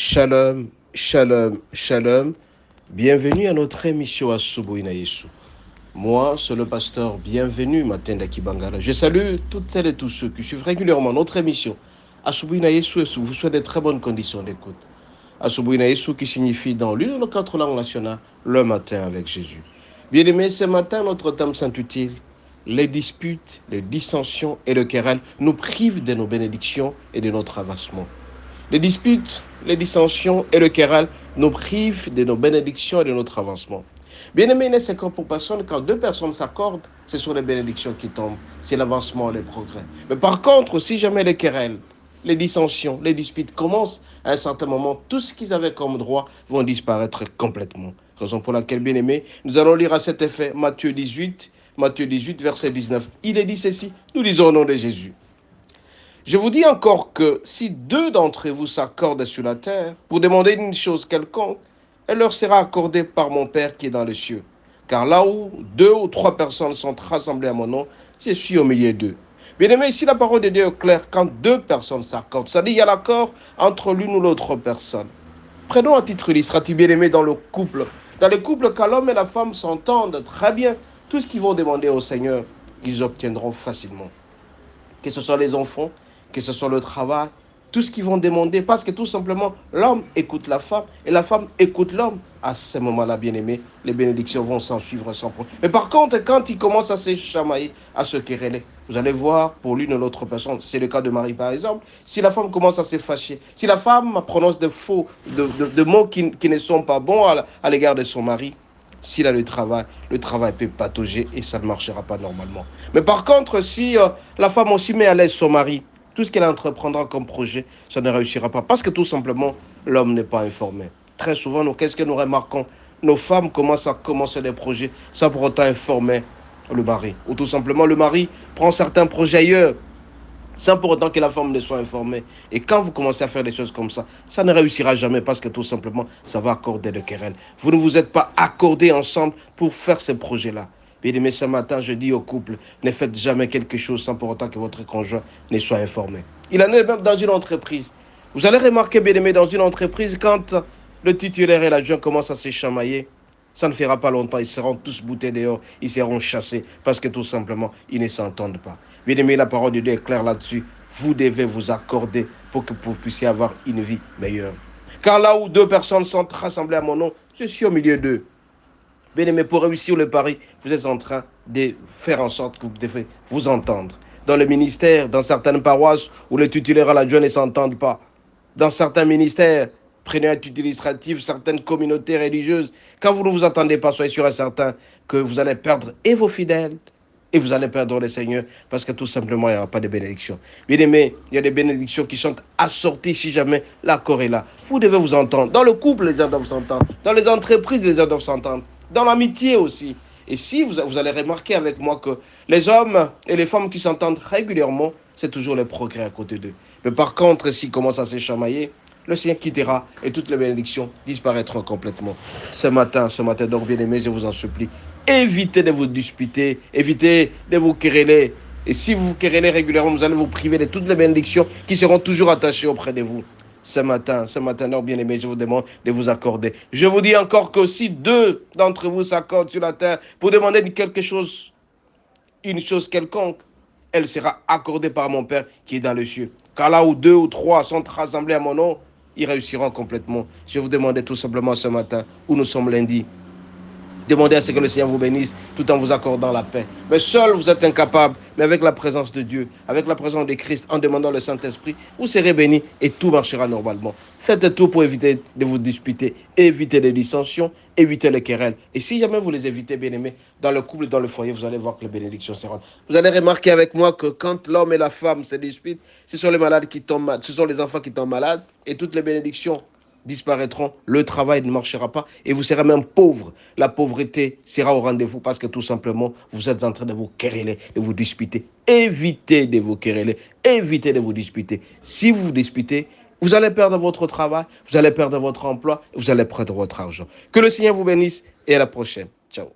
Shalom, shalom, shalom. Bienvenue à notre émission Asubuhi na Yesu. Moi, c'est le pasteur Bienvenue Matenda Kibangala. Je salue toutes celles et tous ceux qui suivent régulièrement notre émission Asubuhi na Yesu et vous souhaite de très bonnes conditions d'écoute. Asubuhi na Yesu qui signifie dans l'une de nos 4 langues nationales, le matin avec Jésus. Bien-aimés, ce matin, notre thème s'intitule les disputes, les dissensions et le querelle nous privent de nos bénédictions et de notre avancement. Les disputes, les dissensions et le querelle nous privent de nos bénédictions et de notre avancement. Bien-aimé, il n'est secret pour personne, quand deux personnes s'accordent, ce sont les bénédictions qui tombent, c'est l'avancement et le progrès. Mais par contre, si jamais les querelles, les dissensions, les disputes commencent, à un certain moment, tout ce qu'ils avaient comme droit vont disparaître complètement. Raison pour laquelle, bien-aimé, nous allons lire à cet effet Matthieu 18, verset 19. Il est dit ceci, nous lisons au nom de Jésus. Je vous dis encore que si 2 d'entre vous s'accordent sur la terre pour demander une chose quelconque, elle leur sera accordée par mon Père qui est dans les cieux. Car là où 2 ou 3 personnes sont rassemblées à mon nom, je suis au milieu d'eux. Bien-aimés, ici la parole de Dieu est claire, quand 2 personnes s'accordent, ça dit il y a l'accord entre l'une ou l'autre personne. Prenons à titre illustratif, bien-aimés, dans le couple. Dans le couple, quand l'homme et la femme s'entendent très bien, tout ce qu'ils vont demander au Seigneur, ils obtiendront facilement. Que ce soit les enfants, que ce soit le travail, tout ce qu'ils vont demander, parce que tout simplement, l'homme écoute la femme et la femme écoute l'homme. À ce moment-là, bien-aimés, les bénédictions vont s'en suivre sans problème. Mais par contre, quand ils commencent à se chamailler, à se quereller, vous allez voir, pour l'une ou l'autre personne, c'est le cas de Marie par exemple, si la femme commence à se fâcher, si la femme prononce des faux, de mots qui ne sont pas bons à l'égard de son mari, s'il a le travail peut patauger et ça ne marchera pas normalement. Mais par contre, si la femme aussi met à l'aise son mari, tout ce qu'elle entreprendra comme projet, ça ne réussira pas. Parce que tout simplement, l'homme n'est pas informé. Très souvent, qu'est-ce que nous remarquons? Nos femmes commencent à commencer des projets sans pour autant informer le mari. Ou tout simplement, le mari prend certains projets ailleurs sans pour autant que la femme ne soit informée. Et quand vous commencez à faire des choses comme ça ne réussira jamais parce que tout simplement, ça va accorder le querelle. Vous ne vous êtes pas accordés ensemble pour faire ces projets-là. Bien-aimés, ce matin, je dis au couple, ne faites jamais quelque chose sans pour autant que votre conjoint ne soit informé. Il en est même dans une entreprise. Vous allez remarquer, bien-aimés, dans une entreprise, quand le titulaire et l'adjoint commencent à se chamailler, ça ne fera pas longtemps, ils seront tous boutés dehors, ils seront chassés parce que tout simplement, ils ne s'entendent pas. Bien-aimés, la parole de Dieu est claire là-dessus. Vous devez vous accorder pour que vous puissiez avoir une vie meilleure. Car là où 2 personnes sont rassemblées à mon nom, je suis au milieu d'eux. Bien-aimés, pour réussir le pari, vous êtes en train de faire en sorte que vous devez vous entendre. Dans le ministère, dans certaines paroisses où les titulaires à l'adjoint ne s'entendent pas. Dans certains ministères, prenez un titre illustratif, certaines communautés religieuses. Quand vous ne vous entendez pas, soyez sûr et certain que vous allez perdre et vos fidèles et vous allez perdre le Seigneur parce que tout simplement, il n'y aura pas de bénédiction. Bien aimé, il y a des bénédictions qui sont assorties si jamais l'accord est là. Vous devez vous entendre. Dans le couple, les gens doivent s'entendre. Dans les entreprises, les gens doivent s'entendre. Dans l'amitié aussi. Et si vous allez remarquer avec moi que les hommes et les femmes qui s'entendent régulièrement, c'est toujours le progrès à côté d'eux. Mais par contre, s'ils commencent à se chamailler, le Seigneur quittera et toutes les bénédictions disparaîtront complètement. Ce matin, donc bien aimé, je vous en supplie, évitez de vous disputer, évitez de vous quereller. Et si vous vous querellez régulièrement, vous allez vous priver de toutes les bénédictions qui seront toujours attachées auprès de vous. Ce matin, donc bien aimé, je vous demande de vous accorder. Je vous dis encore que si 2 d'entre vous s'accordent sur la terre pour demander quelque chose, une chose quelconque, elle sera accordée par mon Père qui est dans les cieux. Car là où 2 ou 3 sont rassemblés à mon nom, ils réussiront complètement. Je vous demande tout simplement ce matin, où nous sommes lundi, demandez à ce que le Seigneur vous bénisse tout en vous accordant la paix. Mais seul, vous êtes incapable. Mais avec la présence de Dieu, avec la présence de Christ, en demandant le Saint-Esprit, vous serez bénis et tout marchera normalement. Faites tout pour éviter de vous disputer, éviter les dissensions, éviter les querelles. Et si jamais vous les évitez, bien-aimés, dans le couple, dans le foyer, vous allez voir que les bénédictions seront. Vous allez remarquer avec moi que quand l'homme et la femme se disputent, ce sont les malades qui tombent malades, ce sont les enfants qui tombent malades et toutes les bénédictions disparaîtront, le travail ne marchera pas et vous serez même pauvre. La pauvreté sera au rendez-vous parce que tout simplement, vous êtes en train de vous quereller, de vous disputer. Évitez de vous quereller, évitez de vous disputer. Si vous vous disputez, vous allez perdre votre travail, vous allez perdre votre emploi, vous allez perdre votre argent. Que le Seigneur vous bénisse et à la prochaine. Ciao.